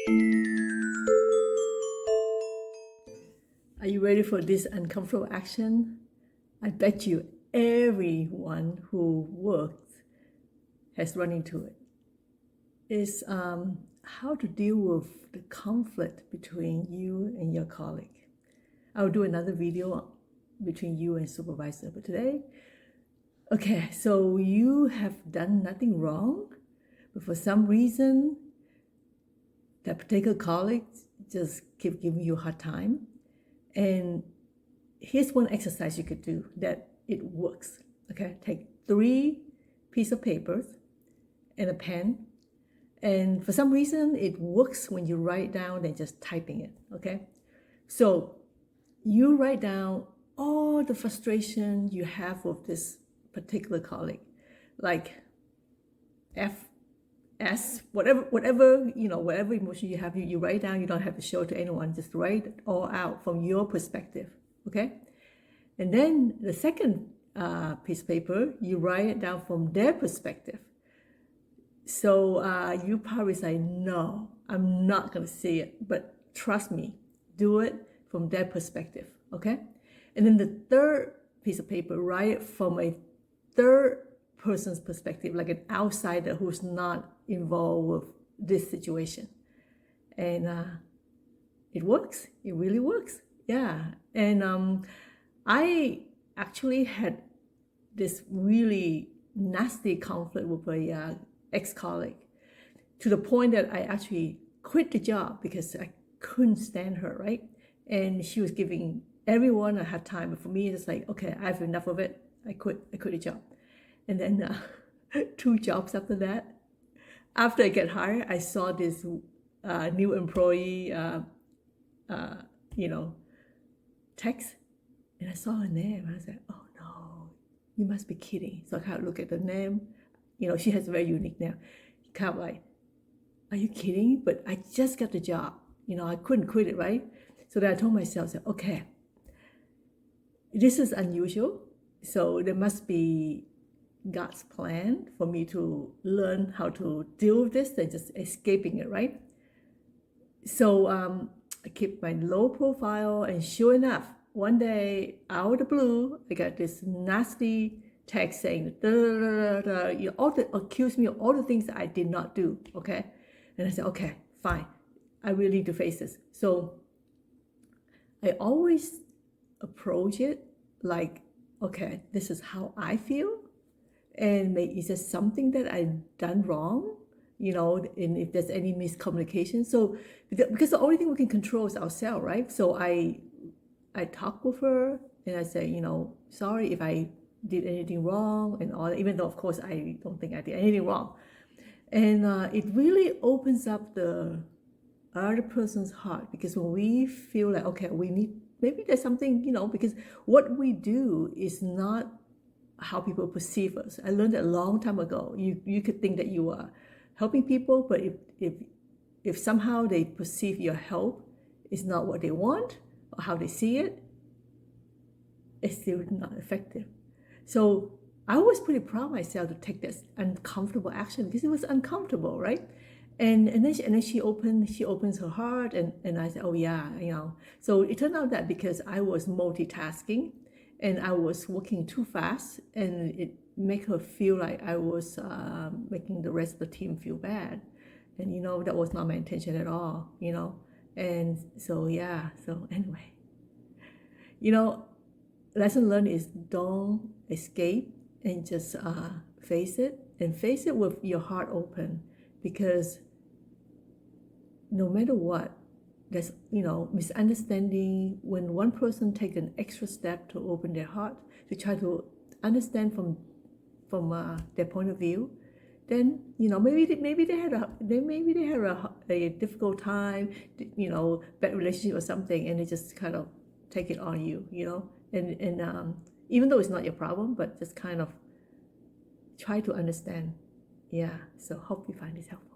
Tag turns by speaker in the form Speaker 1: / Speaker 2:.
Speaker 1: Are you ready for this uncomfortable action? I bet you everyone who works has run into it. It's how to deal with the conflict between you and your colleague. I'll do another video between you and supervisor, but today, okay, so you have done nothing wrong, but for some reason, that particular colleague just keep giving you a hard time. And here's one exercise you could do that it works. Okay, take 3 pieces of paper and a pen. And for some reason, it works when you write down than just typing it. Okay, so you write down all the frustration you have with this particular colleague, like F, S, whatever whatever emotion you have, you write down. You don't have to show it to anyone. Just write it all out from your perspective. Okay, and then the second piece of paper, you write it down from their perspective. So you probably say, no, I'm not going to say it, but trust me, do it from their perspective, okay? And then the third piece of paper, write it from a third person's perspective, like an outsider who's not involved with this situation. And it works. It really works. Yeah. And I actually had this really nasty conflict with a ex-colleague, to the point that I actually quit the job because I couldn't stand her, right? And she was giving everyone a hard time. But for me, it's like, okay, I have enough of it. I quit the job. And then 2 jobs after that, after I get hired, I saw this new employee, text, and I saw her name. I was like, oh no, you must be kidding. So I kind of look at the name. She has a very unique name. Kind of like, are you kidding? But I just got the job. I couldn't quit it, right? So then I told myself, okay, this is unusual. So there must be God's plan for me to learn how to deal with this than just escaping it, right? So I keep my low profile, and sure enough, one day out of the blue, I got this nasty text saying, accuse me of all the things that I did not do, okay? And I said, okay, fine. I really need to face this. So I always approach it like, okay, this is how I feel. And is there something that I've done wrong? And if there's any miscommunication. So because the only thing we can control is ourselves, right? So I talk with her and I say, sorry if I did anything wrong and all that, even though of course I don't think I did anything wrong. And it really opens up the other person's heart, because when we feel like, okay, maybe there's something, because what we do is not how people perceive us. I learned that a long time ago. You could think that you are helping people, but if somehow they perceive your help is not what they want or how they see it, it's still not effective. So I was pretty proud of myself to take this uncomfortable action, because it was uncomfortable, right? And then she opens her heart, and I said, oh yeah, So it turned out that because I was multitasking and I was working too fast, and it made her feel like I was making the rest of the team feel bad. And that was not my intention at all, And so yeah, so anyway, lesson learned is don't escape, and just face it, and face it with your heart open, because no matter what, there's misunderstanding. When one person takes an extra step to open their heart to try to understand from their point of view, then maybe they had a difficult time, bad relationship or something, and they just kind of take it on you, and even though it's not your problem, but just kind of try to understand. Yeah, so hope you find this helpful.